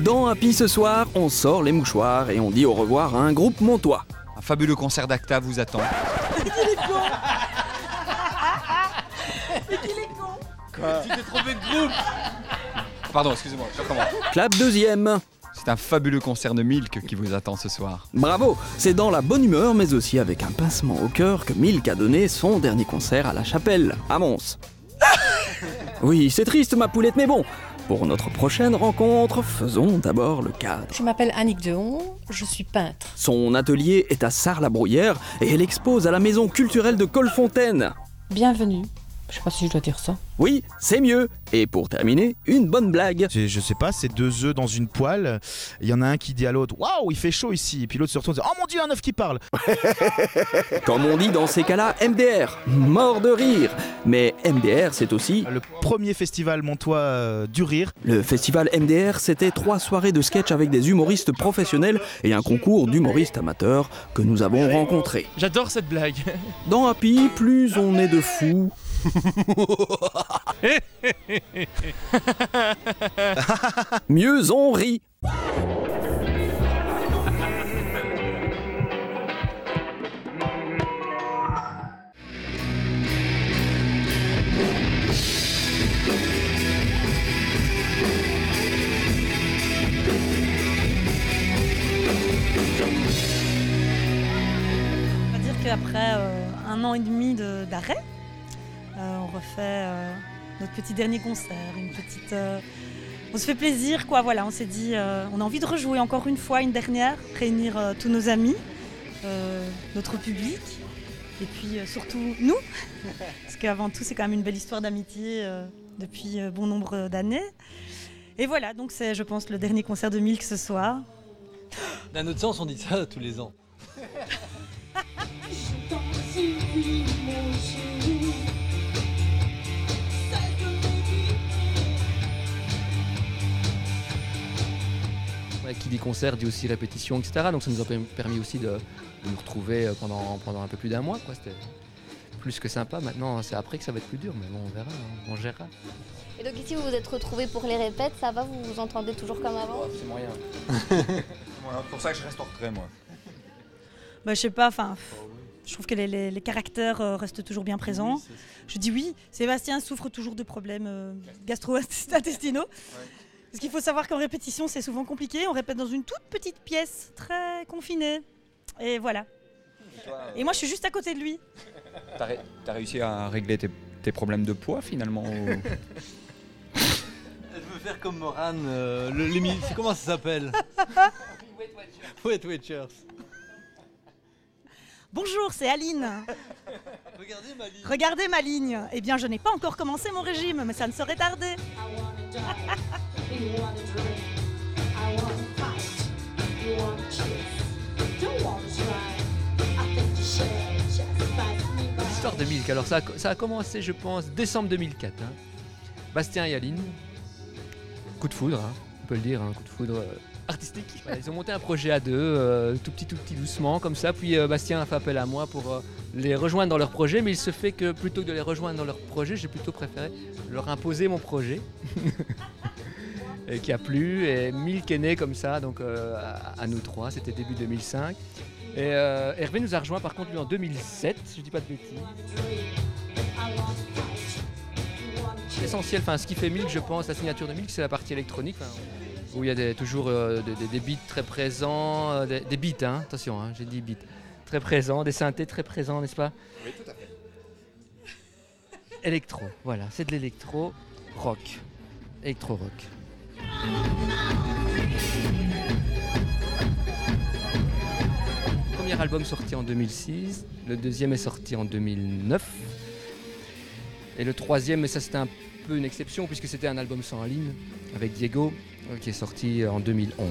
Dans Happy ce soir, on sort les mouchoirs et on dit au revoir à un groupe montois. Un fabuleux concert d'Acta vous attend. Mais qu'il est con. Mais qu'il est con. Quoi ? Tu t'es trompé de groupe. Pardon, excusez-moi, je recommence. Clap deuxième. C'est un fabuleux concert de Milk qui vous attend ce soir. Bravo, c'est dans la bonne humeur mais aussi avec un pincement au cœur que Milk a donné son dernier concert à la Chapelle, à Mons. Oui, c'est triste ma poulette, mais bon, pour notre prochaine rencontre, faisons d'abord le cadre. Je m'appelle Annick Dehon, je suis peintre. Son atelier est à Sarre-la-Brouillère et elle expose à la maison culturelle de Colfontaine. Bienvenue. Je sais pas si je dois dire ça. Oui, c'est mieux. Et pour terminer, une bonne blague. Je sais pas, c'est 2 œufs dans une poêle. Il y en a un qui dit à l'autre « Waouh, il fait chaud ici !» Et puis l'autre se retourne et dit « Oh mon Dieu, un œuf qui parle !» Comme on dit dans ces cas-là, MDR, mort de rire. Mais MDR, c'est aussi... Le premier festival montois du rire. Le festival MDR, c'était 3 soirées de sketch avec des humoristes professionnels et un concours d'humoristes amateurs que nous avons rencontrés. J'adore cette blague. Dans Happy, plus on est de fous... mieux on rit. On va dire qu'après 1 an et demi d'arrêt, on refait notre petit dernier concert, on se fait plaisir, quoi. Voilà, on s'est dit, on a envie de rejouer encore une fois, une dernière, réunir tous nos amis, notre public, et puis surtout nous, parce qu'avant tout, c'est quand même une belle histoire d'amitié depuis bon nombre d'années. Et voilà, donc c'est, je pense, le dernier concert de Milk ce soir. D'un autre sens, on dit ça tous les ans. Qui dit concert dit aussi répétition, etc. Donc ça nous a permis aussi de nous retrouver pendant un peu plus d'1 mois, quoi. C'était plus que sympa. Maintenant, c'est après que ça va être plus dur, mais bon, on verra, hein. On gérera. Et donc ici, vous vous êtes retrouvés pour les répètes, ça va, vous vous entendez toujours comme avant? C'est moyen. Voilà, pour ça que je reste en retrait, moi. Bah, je sais pas, enfin, je trouve que les caractères restent toujours bien présents. Oui, je dis oui, Sébastien souffre toujours de problèmes gastro-intestinaux. Parce qu'il faut savoir qu'en répétition, c'est souvent compliqué. On répète dans une toute petite pièce, très confinée. Et voilà. Et moi, je suis juste à côté de lui. T'as réussi à régler tes problèmes de poids, finalement Elle veut faire comme Morane, c'est comment ça s'appelle? Weight Watchers. Bonjour, c'est Aline. Regardez ma ligne. Regardez ma ligne. Eh bien, je n'ai pas encore commencé mon régime, mais ça ne saurait tarder. L'histoire de Milk, alors ça a commencé, je pense, décembre 2004. Hein. Bastien et Aline, coup de foudre, hein, on peut le dire, un coup de foudre artistique. Voilà, ils ont monté un projet à 2, tout petit, doucement, comme ça. Puis Bastien a fait appel à moi pour les rejoindre dans leur projet, mais il se fait que plutôt que de les rejoindre dans leur projet, j'ai plutôt préféré leur imposer mon projet. Et qui a plu, et Milk est né comme ça, donc à nous 3, c'était début 2005. Et Hervé nous a rejoint par contre lui en 2007, si je dis pas de bêtises. L'essentiel, enfin ce qui fait Milk, je pense, la signature de Milk, c'est la partie électronique, où il y a toujours des beats très présents, des beats, hein, attention, hein, j'ai dit beats, très présents, des synthés très présents, n'est-ce pas? Oui, tout à fait. Électro, voilà, c'est de l'électro rock, électro-rock. Le premier album sorti en 2006, le deuxième est sorti en 2009 et le troisième, mais ça c'était un peu une exception puisque c'était un album sans ligne avec Diego qui est sorti en 2011.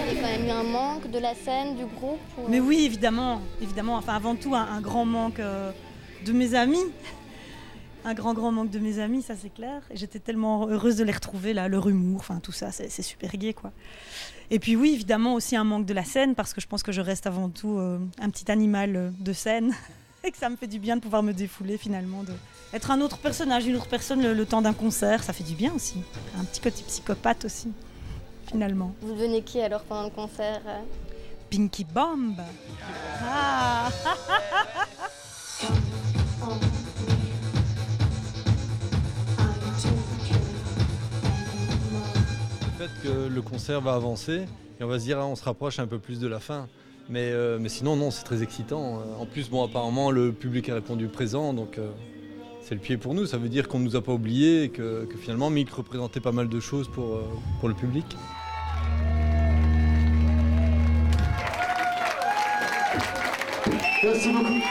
Il y a quand même eu un manque de la scène, du groupe ou... Mais oui, évidemment. Enfin, avant tout, un grand manque de mes amis. Un grand manque de mes amis, ça c'est clair. Et j'étais tellement heureuse de les retrouver, là, leur humour, enfin tout ça, c'est super gai, quoi. Et puis oui, évidemment aussi un manque de la scène, parce que je pense que je reste avant tout un petit animal de scène. et que ça me fait du bien de pouvoir me défouler finalement, être un autre personnage, une autre personne le temps d'un concert, ça fait du bien aussi. Un petit côté psychopathe aussi, finalement. Vous devenez qui alors pendant le concert Pinky Bomb. Ah. Le fait que le concert va avancer et on va se dire, ah, on se rapproche un peu plus de la fin. Mais sinon, non, c'est très excitant. En plus, bon, apparemment, le public a répondu présent, donc c'est le pied pour nous. Ça veut dire qu'on ne nous a pas oubliés et que finalement, Mick représentait pas mal de choses pour le public. Merci beaucoup.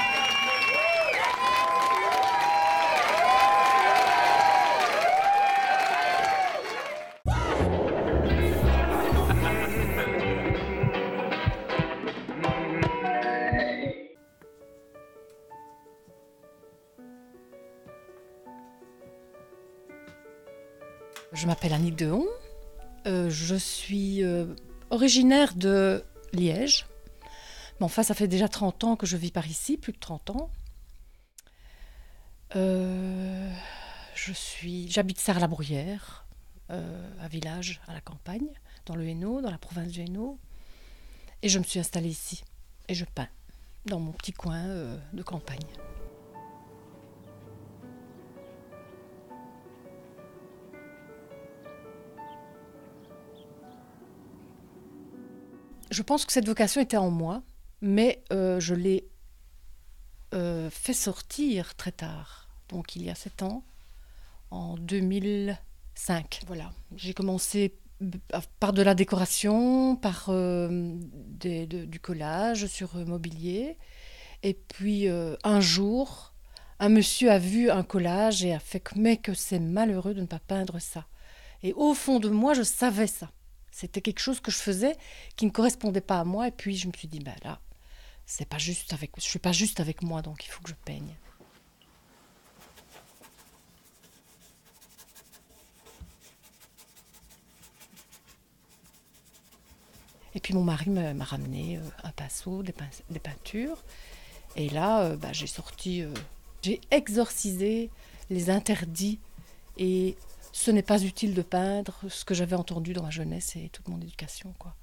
Je m'appelle Annick Dehon. Je suis originaire de Liège. Mais enfin, ça fait déjà 30 ans que je vis par ici, plus de 30 ans. J'habite Sarre-la-Bruyère, un village à la campagne, dans le Hainaut, dans la province du Hainaut. Et je me suis installée ici. Et je peins dans mon petit coin de campagne. Je pense que cette vocation était en moi, mais je l'ai fait sortir très tard, donc il y a 7 ans, en 2005. Voilà, j'ai commencé par de la décoration, par du collage sur mobilier, et puis un jour, un monsieur a vu un collage et a fait que, mais que c'est malheureux de ne pas peindre ça. Et au fond de moi, je savais ça. C'était quelque chose que je faisais qui ne correspondait pas à moi. Et puis je me suis dit, ben là, je ne suis pas juste avec moi, donc il faut que je peigne. Et puis mon mari m'a ramené un pinceau, des peintures. Et là, j'ai exorcisé les interdits et ce n'est pas utile de peindre, ce que j'avais entendu dans ma jeunesse et toute mon éducation, quoi.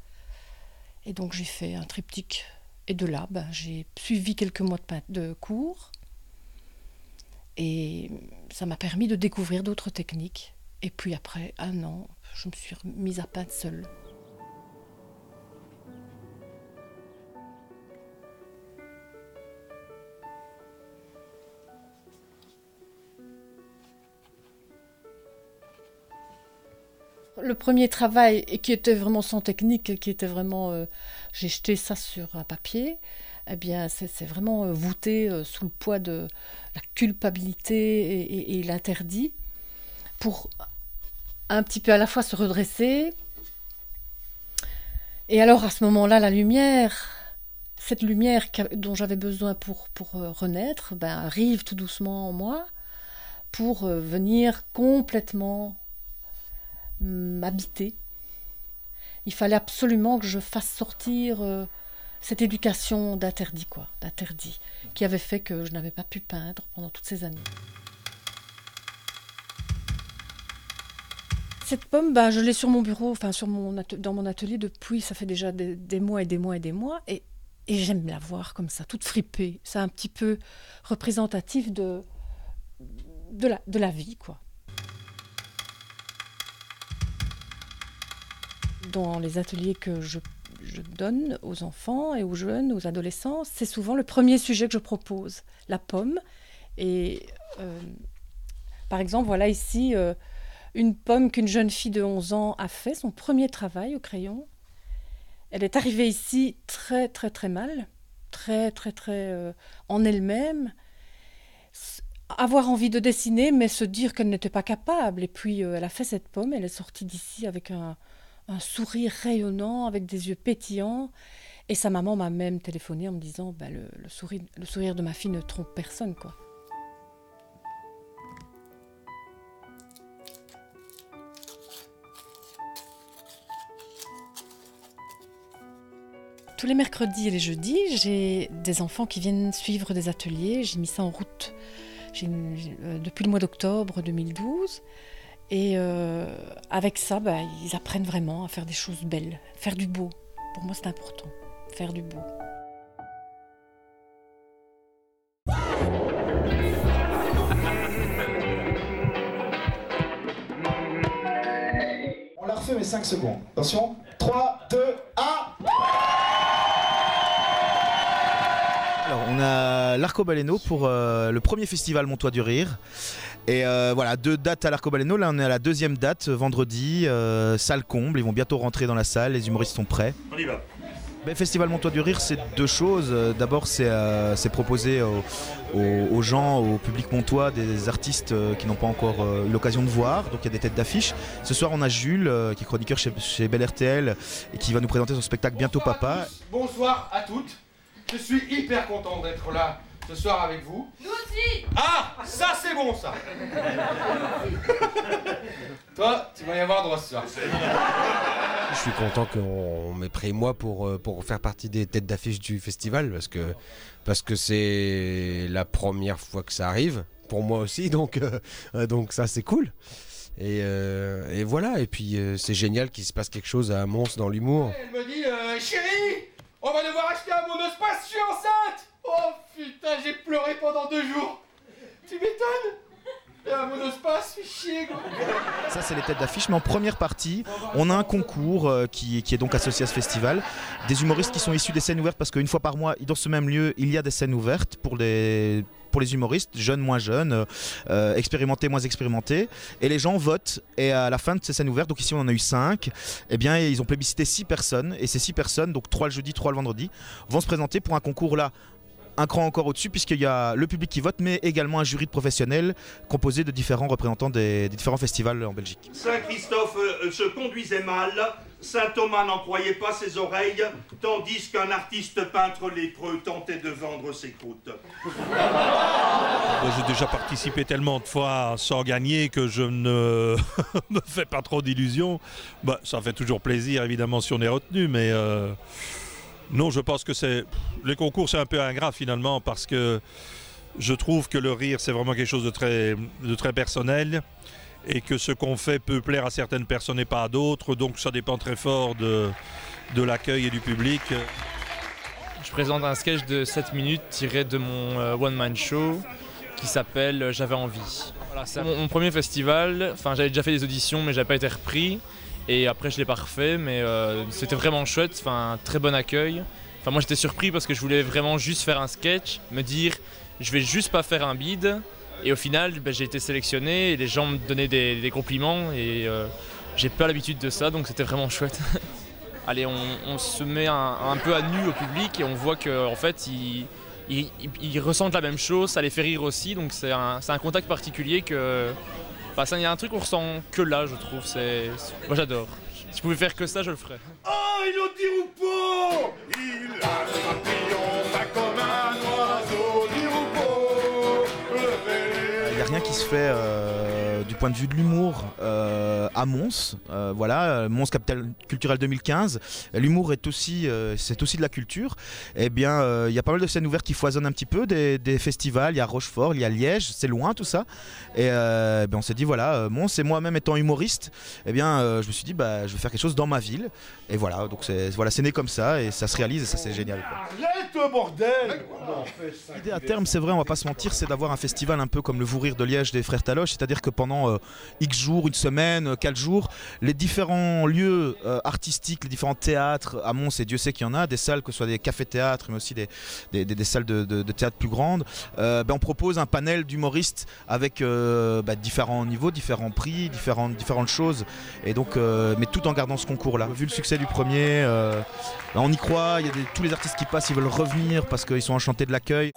Et donc j'ai fait un triptyque. Et de là, j'ai suivi quelques mois de cours. Et ça m'a permis de découvrir d'autres techniques. Et puis après 1 an, je me suis mise à peindre seule. Le premier travail, et qui était vraiment sans technique, qui était vraiment... j'ai jeté ça sur un papier, eh bien, c'est vraiment voûté sous le poids de la culpabilité et l'interdit, pour un petit peu à la fois se redresser. Et alors, à ce moment-là, la lumière, cette lumière dont j'avais besoin pour renaître, arrive tout doucement en moi, pour venir complètement m'habiter. Il fallait absolument que je fasse sortir cette éducation d'interdit, qui avait fait que je n'avais pas pu peindre pendant toutes ces années. Cette pomme, je l'ai sur mon bureau, enfin dans mon atelier depuis, ça fait déjà des mois et des mois et des mois, et j'aime la voir comme ça, toute fripée. C'est un petit peu représentatif de la vie, quoi. Dans les ateliers que je donne aux enfants et aux jeunes, aux adolescents, c'est souvent le premier sujet que je propose, la pomme. Et par exemple, voilà ici une pomme qu'une jeune fille de 11 ans a fait, son premier travail au crayon. Elle est arrivée ici très très très mal, très très très en elle-même, avoir envie de dessiner, mais se dire qu'elle n'était pas capable. Et puis elle a fait cette pomme, elle est sortie d'ici avec un sourire rayonnant, avec des yeux pétillants. Et sa maman m'a même téléphoné en me disant le sourire de ma fille ne trompe personne, quoi. Tous les mercredis et les jeudis, j'ai des enfants qui viennent suivre des ateliers. J'ai mis ça en route depuis le mois d'octobre 2012. Et avec ça, ils apprennent vraiment à faire des choses belles, faire du beau. Pour moi, c'est important, faire du beau. On la refait, mais 5 secondes. Attention, 3, 2, 1. Alors, on a l'Arcobaleno pour le premier festival Montois du Rire. Et voilà, 2 dates à l'Arcobaleno. Là, on est à la 2e date, vendredi, salle comble. Ils vont bientôt rentrer dans la salle, les humoristes sont prêts. On y va. Le Festival Montois du Rire, c'est 2 choses. D'abord, c'est proposer aux gens, au public montois, des artistes qui n'ont pas encore eu l'occasion de voir. Donc il y a des têtes d'affiche. Ce soir, on a Jules, qui est chroniqueur chez Bel RTL, et qui va nous présenter son spectacle Bientôt Papa. Bonsoir à toutes. Je suis hyper content d'être là ce soir avec vous. Nous aussi. Ah, ça c'est bon ça. Toi, tu vas y avoir droit ce soir. Je suis content qu'on m'ait pris moi pour faire partie des têtes d'affiche du festival parce que c'est la première fois que ça arrive, pour moi aussi, donc ça c'est cool. Et voilà, et puis c'est génial qu'il se passe quelque chose à Mons dans l'humour. Elle me dit, chérie, on va devoir acheter un monospace, je suis enceinte. Oh putain, j'ai pleuré pendant 2 jours. Tu m'étonnes? Et un monospace, fait chier quoi. Ça c'est les têtes d'affiche, mais en première partie on a un concours qui est donc associé à ce festival, des humoristes qui sont issus des scènes ouvertes, parce qu'une fois par mois dans ce même lieu il y a des scènes ouvertes pour les humoristes, jeunes, moins jeunes, expérimentés, moins expérimentés, et les gens votent, et à la fin de ces scènes ouvertes, donc ici on en a eu 5, eh bien ils ont plébiscité 6 personnes, et ces 6 personnes, donc 3 le jeudi, 3 le vendredi, vont se présenter pour un concours là un cran encore au-dessus, puisqu'il y a le public qui vote, mais également un jury de professionnels composé de différents représentants des différents festivals en Belgique. Saint-Christophe se conduisait mal, Saint-Thomas n'en croyait pas ses oreilles, tandis qu'un artiste peintre lépreux tentait de vendre ses croûtes. J'ai déjà participé tellement de fois sans gagner que je ne me fais pas trop d'illusions. Ça fait toujours plaisir évidemment si on est retenu, mais non, je pense que les concours c'est un peu ingrat finalement, parce que je trouve que le rire c'est vraiment quelque chose de très personnel, et que ce qu'on fait peut plaire à certaines personnes et pas à d'autres, donc ça dépend très fort de l'accueil et du public. Je présente un sketch de 7 minutes tiré de mon one-man show qui s'appelle J'avais envie. Voilà, c'est mon premier festival, j'avais déjà fait des auditions mais j'avais pas été repris. Et après je l'ai pas refait, mais c'était vraiment chouette, très bon accueil. Moi j'étais surpris parce que je voulais vraiment juste faire un sketch, me dire je vais juste pas faire un bide. Et au final j'ai été sélectionné et les gens me donnaient des compliments et j'ai pas l'habitude de ça, donc c'était vraiment chouette. Allez, on se met un peu à nu au public et on voit qu'en fait ils ressentent la même chose, ça les fait rire aussi, donc c'est un contact particulier que... il y a un truc qu'on ressent que là, je trouve. Moi, j'adore. Si je pouvais faire que ça, je le ferais. Oh, il en dit Roupeau. Il lâche un papillon, pas comme un oiseau, dit Roupeau. Il n'y a rien qui se fait du point de vue de l'humour à Mons. Mons Capitale Culturelle 2015. L'humour c'est aussi de la culture. Eh bien, il y a pas mal de scènes ouvertes qui foisonnent un petit peu, des festivals. Il y a Rochefort, il y a Liège, c'est loin tout ça. Et on s'est dit Mons, et moi-même étant humoriste, je me suis dit je vais faire quelque chose dans ma ville. Et voilà, donc c'est né comme ça et ça se réalise et ça c'est génial. Arrête, bordel. L'idée à terme, c'est vrai, on va pas se mentir, c'est d'avoir un festival un peu comme le Vous Rire de Liège des Frères Taloche, c'est-à-dire que pendant X jours, une semaine, 4 jours, les différents lieux artistiques, les différents théâtres à Mons, et Dieu sait qu'il y en a, des salles, que ce soit des cafés-théâtres, mais aussi des salles de théâtre plus grandes, on propose un panel d'humoristes avec différents niveaux, différents prix, différentes choses, et donc, mais tout en gardant ce concours-là. Vu le succès du premier, on y croit, il y a tous les artistes qui passent, ils veulent revenir parce qu'ils sont enchantés de l'accueil.